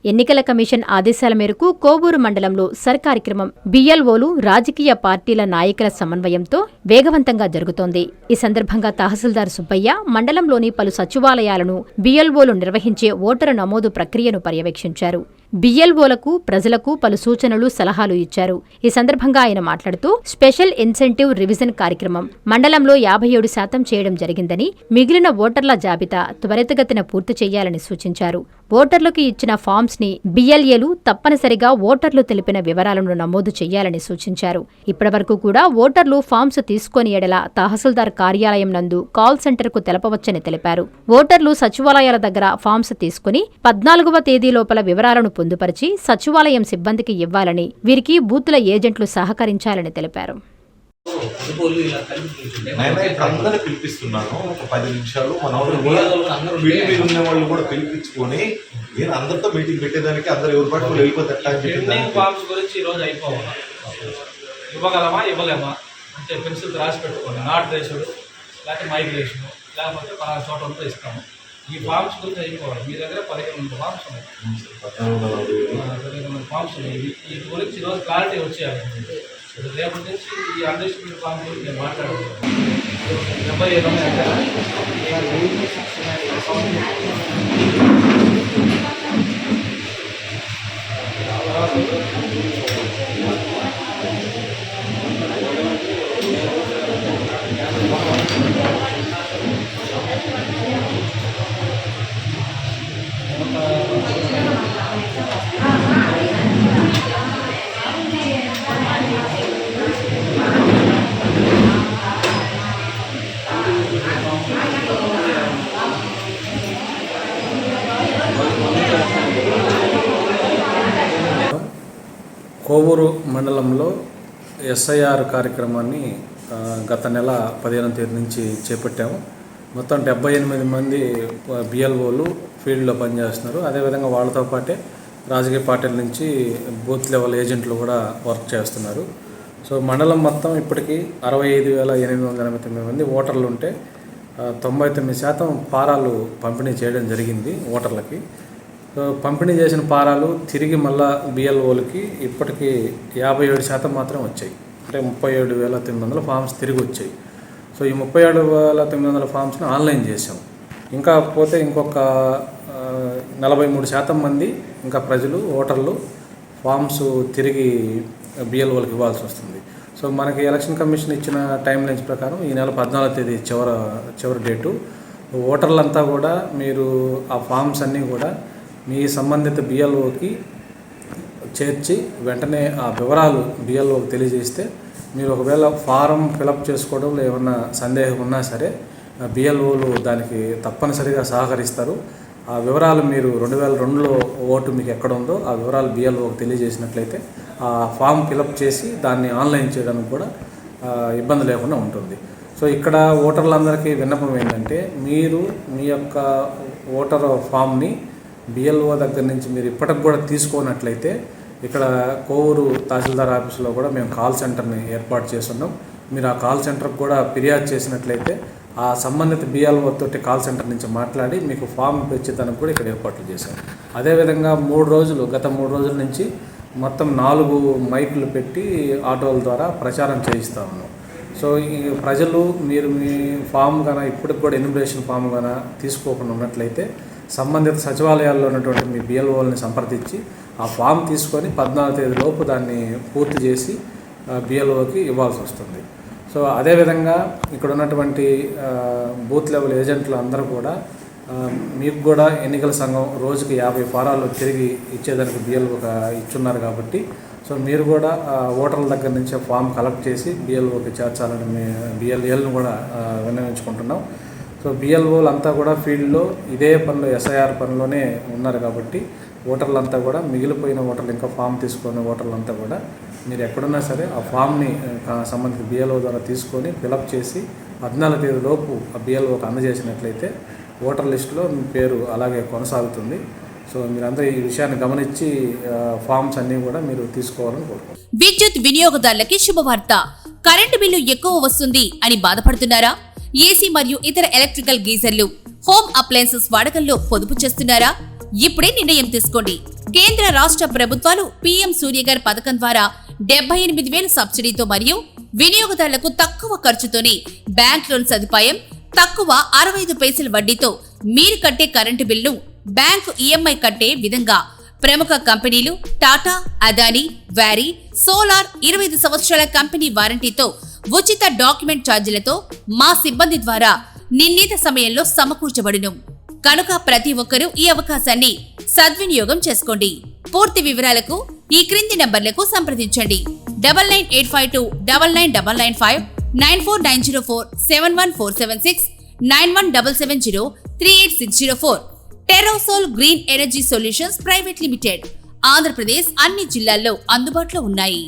ఎన్నికల కమిషన్ ఆదేశాల మేరకు కోవూరు మండలంలో కార్యక్రమం బిఎల్ఓలు రాజకీయ పార్టీల నాయకుల సమన్వయంతో వేగవంతంగా జరుగుతోంది. ఈ సందర్భంగా తహసీల్దార్ సుబ్బయ్య మండలంలోని పలు సచివాలయాలను బిఎల్ఓలు నిర్వహించే ఓటరు నమోదు ప్రక్రియను పర్యవేక్షించారు. బిఎల్ఓలకు ప్రజలకు పలు సూచనలు, సలహాలు ఇచ్చారు. ఈ సందర్భంగా ఆయన మాట్లాడుతూ స్పెషల్ ఇన్సెంటివ్ రివిజన్ కార్యక్రమం మండలంలో 57% చేయడం జరిగిందని, మిగిలిన ఓటర్ల జాబితా త్వరితగతిన పూర్తి చేయాలని సూచించారు. ఓటర్లకు ఇచ్చిన ఫామ్స్ ని బిఎల్ఏలు తప్పనిసరిగా ఓటర్లు తెలిపిన వివరాలను నమోదు చేయాలని సూచించారు. ఇప్పటివరకు కూడా ఓటర్లు ఫామ్స్ తీసుకొని ఎడల తహసీల్దార్ కార్యాలయం నందు కాల్ సెంటర్కు తెలపవచ్చని తెలిపారు. ఓటర్లు సచివాలయాల దగ్గర ఫామ్స్ తీసుకుని 14వ తేదీ లోపల వివరాలను పొందుపరిచి సచివాలయం సిబ్బందికి ఇవ్వాలని, వీరికి బూతుల ఏజెంట్లు సహకరించాలని తెలిపారు. అందరూ పిలిపిస్తున్నాను. ఒక 10 నిమిషాలు మన మీటింగ్ ఉన్న వాళ్ళు కూడా పిలిపించుకొని నేను అందరితో మీటింగ్ పెట్టేదానికి అందరు ఎవరి పాటు వెళ్ళిపోతారు. ఫార్మ్స్ గురించి ఈరోజు అయిపోవాలి, ఇవ్వగలమా ఇవ్వలేమా అంటే పెన్సిల్ రాసి పెట్టుకోండి. నాట్ రేసుడు లేకపోతే మైగ్రేషన్ లేకపోతే పలానా చోట ఉంటే ఇస్తాము. ఈ ఫార్మ్స్ గురించి అయిపోవాలి. మీ దగ్గర 15 ఫార్మ్స్ ఉన్నాయి, 15 ఫార్మ్స్ ఉన్నాయి. వీటి గురించి ఈరోజు క్లారిటీ వచ్చేయాలి. రేపటి నుంచి ఈ అన్డిస్ట్రిబ్యూటెడ్ ఫార్మ్ గురించి నేను మాట్లాడుతున్నాను. 20 కోవూరు మండలంలో ఎస్ఐఆర్ కార్యక్రమాన్ని గత నెల 15వ తేదీ నుంచి చేపట్టాము. మొత్తం 78 మంది బిఎల్ఓలు ఫీల్డ్లో పనిచేస్తున్నారు. అదేవిధంగా వాళ్ళతో పాటే రాజకీయ పార్టీల నుంచి బూత్ లెవెల్ ఏజెంట్లు కూడా వర్క్ చేస్తున్నారు. సో మండలం మొత్తం ఇప్పటికీ 65,889 మంది ఓటర్లు ఉంటే 99% ఫారాలు పంపిణీ చేయడం జరిగింది ఓటర్లకి. సో పంపిణీ చేసిన ఫారాలు తిరిగి మళ్ళా బిఎల్ఓలకి ఇప్పటికీ 57% మాత్రం వచ్చాయి. అంటే 37,900 ఫామ్స్ తిరిగి వచ్చాయి. సో ఈ 37,900 ఫామ్స్ని ఆన్లైన్ చేసాం. ఇంకా పోతే ఇంకొక 43% మంది ఇంకా ప్రజలు ఓటర్లు ఫామ్స్ తిరిగి బిఎల్ఓలకు ఇవ్వాల్సి వస్తుంది. సో మనకి ఎలక్షన్ కమిషన్ ఇచ్చిన టైం లైన్స్ ప్రకారం ఈ నెల 14వ తేదీ చివరి డేటు. ఓటర్లంతా కూడా మీరు ఆ ఫామ్స్ అన్నీ కూడా మీ సంబంధిత బిఎల్ఓకి చేర్చి వెంటనే ఆ వివరాలు బిఎల్ఓకి తెలియజేస్తే, మీరు ఒకవేళ ఫారం ఫిలప్ చేసుకోవడంలో ఏమన్నా సందేహం ఉన్నా సరే బిఎల్ఓలు దానికి తప్పనిసరిగా సహకరిస్తారు. ఆ వివరాలు మీరు 2002లో ఓటు మీకు ఎక్కడ ఉందో ఆ వివరాలు బిఎల్ఓకి తెలియజేసినట్లయితే ఆ ఫామ్ ఫిలప్ చేసి దాన్ని ఆన్లైన్ చేయడానికి కూడా ఇబ్బంది లేకుండా ఉంటుంది. సో ఇక్కడ ఓటర్లందరికీ విన్నపం ఏంటంటే, మీరు మీ యొక్క ఓటర్ ఫామ్ని బిఎల్ఓ దగ్గర నుంచి మీరు ఇప్పటికి కూడా తీసుకున్నట్లయితే ఇక్కడ కోవూరు తహసీల్దార్ ఆఫీసులో కూడా మేము కాల్ సెంటర్ని ఏర్పాటు చేస్తున్నాం. మీరు ఆ కాల్ సెంటర్కి కూడా ఫిర్యాదు చేసినట్లయితే ఆ సంబంధిత బిఎల్ఓ తోటి కాల్ సెంటర్ నుంచి మాట్లాడి మీకు ఫామ్ ఇచ్చేదానికి కూడా ఇక్కడ ఏర్పాట్లు చేశాం. అదేవిధంగా గత 3 రోజుల నుంచి మొత్తం 4 మైకులు పెట్టి ఆటోల ద్వారా ప్రచారం చేయిస్తూ ఉన్నాం. సో ఈ ప్రజలు మీరు మీ ఫామ్ కన్నా ఇప్పటికి కూడా ఎన్యుమరేషన్ ఫామ్ కన్నా తీసుకోకుండా ఉన్నట్లయితే సంబంధిత సచివాలయాల్లో ఉన్నటువంటి మీ బిఎల్ఓల్ని సంప్రదించి ఆ ఫామ్ తీసుకొని 14వ తేదీ లోపు దాన్ని పూర్తి చేసి బిఎల్ఓకి ఇవ్వాల్సి వస్తుంది. సో అదేవిధంగా ఇక్కడ ఉన్నటువంటి బూత్ లెవెల్ ఏజెంట్లు అందరూ కూడా మీకు కూడా ఎన్నికల సంఘం రోజుకి 50 ఫారాలు తిరిగి ఇచ్చేదానికి బిఎల్ఓకి ఇచ్చున్నారు కాబట్టి, సో మీరు కూడా ఓటర్ల దగ్గర నుంచి ఫామ్ కలెక్ట్ చేసి బిఎల్ఓకి చేర్చాలని బిఎల్ఏలను కూడా విన్నవించుకుంటున్నాం. సో బిఎల్ఓలు అంతా కూడా ఫీల్డ్లో ఇదే పనిలో ఎస్ఐఆర్ పనిలోనే ఉన్నారు కాబట్టి ఓటర్లంతా కూడా మిగిలిపోయిన ఓటర్లు ఇంకా ఫామ్ తీసుకున్న ఓటర్లంతా కూడా మీరు ఎక్కడున్నా సరే ఆ ఫామ్ని సంబంధిత బిఎల్ఓ ద్వారా తీసుకొని ఫిలప్ చేసి 14వ తేదీ లోపు ఆ బిఎల్ఓకి అందజేసినట్లయితే ఓటర్ లిస్టులో మీ పేరు అలాగే కొనసాగుతుంది. సో మీరంతా ఈ విషయాన్ని గమనించి ఫామ్స్ అన్నీ కూడా మీరు తీసుకోవాలని కోరుకుంటున్నాను. విద్యుత్ వినియోగదారులకి శుభవార్త. కరెంటు బిల్లు ఎక్కువ వస్తుంది అని బాధపడుతున్నారా? ఏసీ మరియు ఇతర ఎలక్ట్రికల్ గీజర్లు, హోమ్ అప్లయన్సెస్ వాడకంలో పొదుపు చేస్తున్నారా? ఇప్పుడే నిర్ణయం తీసుకోండి. కేంద్ర రాష్ట్ర ప్రభుత్వాలు పీఎం సూర్యఘర్ పథకం ద్వారా 78,000 సబ్సిడీతో మరియు వినియోగదారులకు తక్కువ ఖర్చుతోనే బ్యాంక్ లోన్ సదుపాయం, తక్కువ 65 పైసల వడ్డీతో మీరు కట్టే కరెంటు బిల్లును బ్యాంకు ఈఎంఐ కట్టే విధంగా ప్రముఖ కంపెనీలు టాటా, అదానీ, వారీ, సోలార్ 25 సంవత్సరాల కంపెనీ వారంటీతో ఉచిత డాక్యుమెంట్ ఛార్జీలతో మా సిబ్బంది ద్వారా నిర్ణీత సమయంలో సమకూర్చబడును. కనుక ప్రతి ఒక్కరూ ఈ అవకాశాన్ని సద్వినియోగం చేసుకోండి. పూర్తి వివరాలకు ఈ క్రింది నంబర్లకు సంప్రదించండి. 9985299995, 9490471476, 9177038604. Terosol green energy solutions private limited. Andhra Pradesh అన్ని జిల్లాల్లో అందుబాటులో ఉన్నాయి.